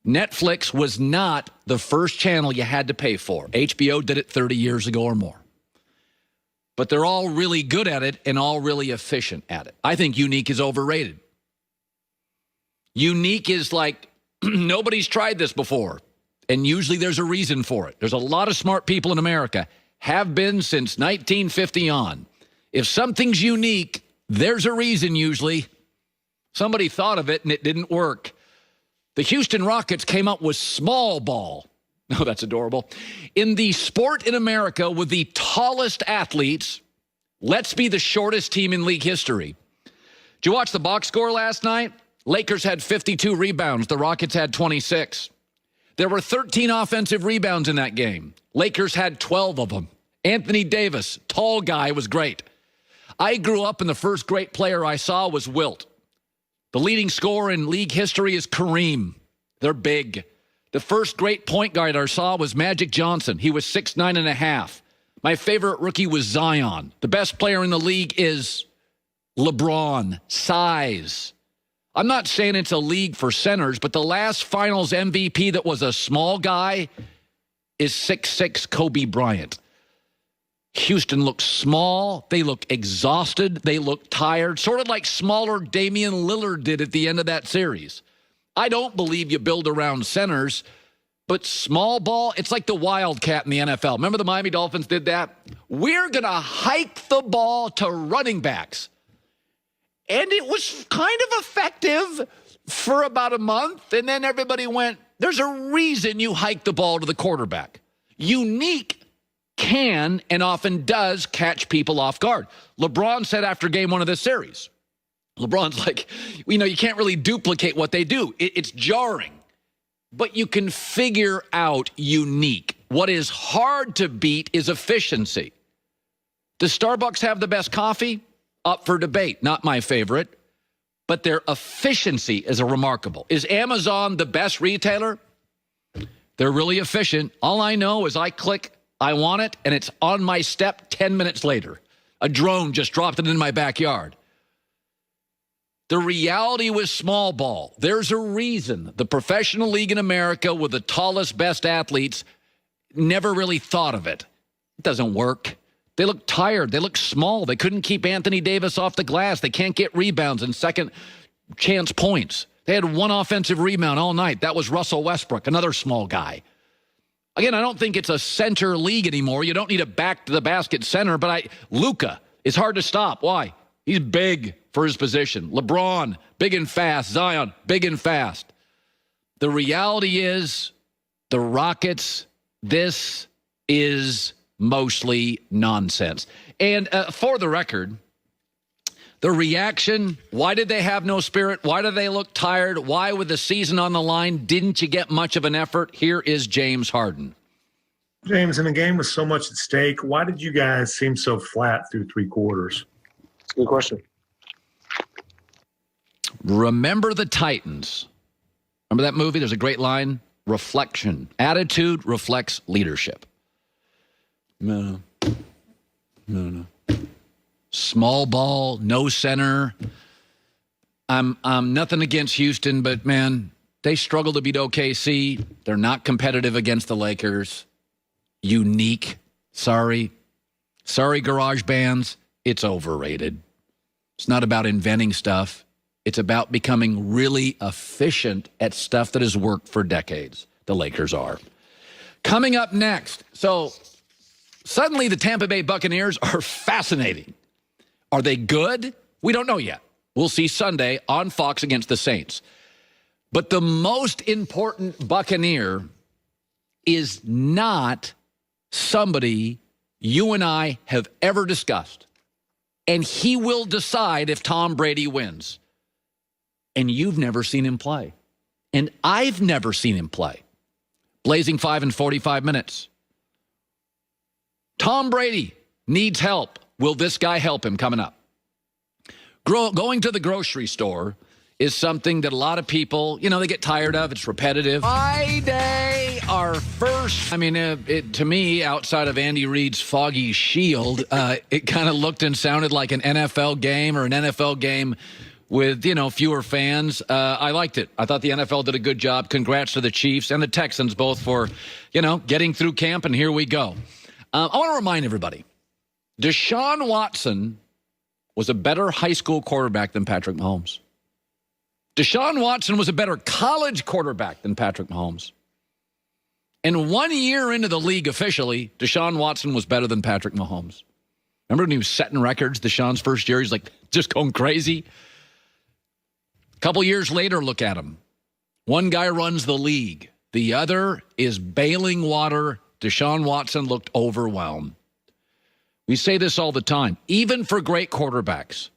Netflix was not the first channel you had to pay for. HBO did it 30 years ago or more. But they're all really good at it and all really efficient at it. I think unique is overrated. Unique is like, nobody's tried this before. And usually there's a reason for it. There's a lot of smart people in America, have been since 1950 on. If something's unique, there's a reason usually. Somebody thought of it and it didn't work. The Houston Rockets came up with small ball. Oh, that's adorable. In the sport in America with the tallest athletes, let's be the shortest team in league history. Did you watch the box score last night? Lakers had 52 rebounds. The Rockets had 26. There were 13 offensive rebounds in that game. Lakers had 12 of them. Anthony Davis, tall guy, was great. I grew up and the first great player I saw was Wilt. The leading scorer in league history is Kareem. They're big. The first great point guard I saw was Magic Johnson. He was 6'9.5". My favorite rookie was Zion. The best player in the league is LeBron. Size. I'm not saying it's a league for centers, but the last finals MVP that was a small guy is 6'6" Kobe Bryant. Houston looks small. They look exhausted. They look tired, sort of like smaller Damian Lillard did at the end of that series. I don't believe you build around centers, but small ball, it's like the Wildcat in the NFL. Remember the Miami Dolphins did that? We're going to hike the ball to running backs. And it was kind of effective for about a month, and then everybody went, there's a reason you hike the ball to the quarterback. Unique can and often does catch people off guard. LeBron said after game one of this series, LeBron's like, you can't really duplicate what they do. It's jarring, but you can figure out unique. What is hard to beat is efficiency. Does Starbucks have the best coffee? Up for debate. Not my favorite, but their efficiency is remarkable. Is Amazon the best retailer? They're really efficient. All I know is I click, I want it, and it's on my step 10 minutes later. A drone just dropped it in my backyard. The reality with small ball, there's a reason the professional league in America with the tallest, best athletes never really thought of it. It doesn't work. They look tired. They look small. They couldn't keep Anthony Davis off the glass. They can't get rebounds and second chance points. They had one offensive rebound all night. That was Russell Westbrook, another small guy. Again, I don't think it's a center league anymore. You don't need a back-to-the-basket center, but Luka is hard to stop. Why? He's big for his position. LeBron, big and fast. Zion, big and fast. The reality is the Rockets, this is mostly nonsense. And for the record, the reaction, why did they have no spirit? Why do they look tired? Why, with the season on the line, didn't you get much of an effort? Here is James Harden. James, in a game with so much at stake, why did you guys seem so flat through three quarters? Good question. Remember the Titans. Remember that movie? There's a great line. Reflection. Attitude reflects leadership. No. Small ball, no center. I'm nothing against Houston, but man, they struggle to beat OKC. They're not competitive against the Lakers. Unique. Sorry, garage bands. It's overrated. It's not about inventing stuff. It's about becoming really efficient at stuff that has worked for decades. The Lakers are. Coming up next, so suddenly the Tampa Bay Buccaneers are fascinating. Are they good? We don't know yet. We'll see Sunday on Fox against the Saints. But the most important Buccaneer is not somebody you and I have ever discussed. And he will decide if Tom Brady wins. And you've never seen him play. And I've never seen him play. Blazing 5 in 45 minutes. Tom Brady needs help. Will this guy help him coming up? Going to the grocery store is something that a lot of people, they get tired of. It's repetitive. Friday, our first, to me, outside of Andy Reid's foggy shield, it kind of looked and sounded like an NFL game or an NFL game with, fewer fans. I liked it. I thought the NFL did a good job. Congrats to the Chiefs and the Texans both for, getting through camp, and here we go. I want to remind everybody, Deshaun Watson was a better high school quarterback than Patrick Mahomes. Deshaun Watson was a better college quarterback than Patrick Mahomes. And 1 year into the league officially, Deshaun Watson was better than Patrick Mahomes. Remember when he was setting records, Deshaun's first year? He's like just going crazy. A couple years later, look at him. One guy runs the league. The other is bailing water. Deshaun Watson looked overwhelmed. We say this all the time, even for great quarterbacks.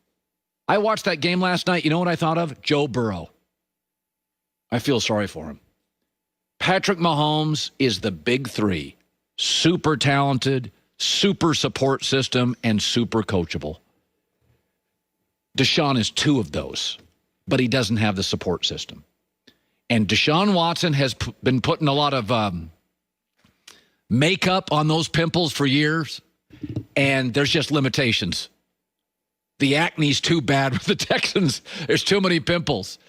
I watched that game last night. You know what I thought of? Joe Burrow. I feel sorry for him. Patrick Mahomes is the big three. Super talented, super support system, and super coachable. Deshaun is two of those, but he doesn't have the support system. And Deshaun Watson has been putting a lot of makeup on those pimples for years, and there's just limitations. The acne's too bad with the Texans. There's too many pimples.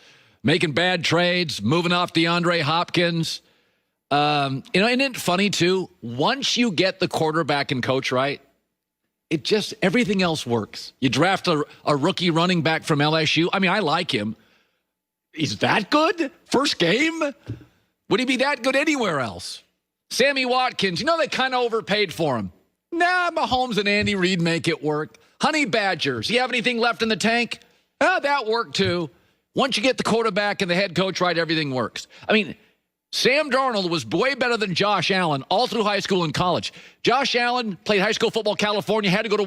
Making bad trades, moving off DeAndre Hopkins. Isn't it funny, too? Once you get the quarterback and coach right, everything else works. You draft a rookie running back from LSU. I mean, I like him. He's that good? First game? Would he be that good anywhere else? Sammy Watkins, they kind of overpaid for him. Nah, Mahomes and Andy Reid make it work. Honey Badgers, you have anything left in the tank? That worked too. Once you get the quarterback and the head coach right, everything works. I mean, Sam Darnold was way better than Josh Allen all through high school and college. Josh Allen played high school football, California, had to go to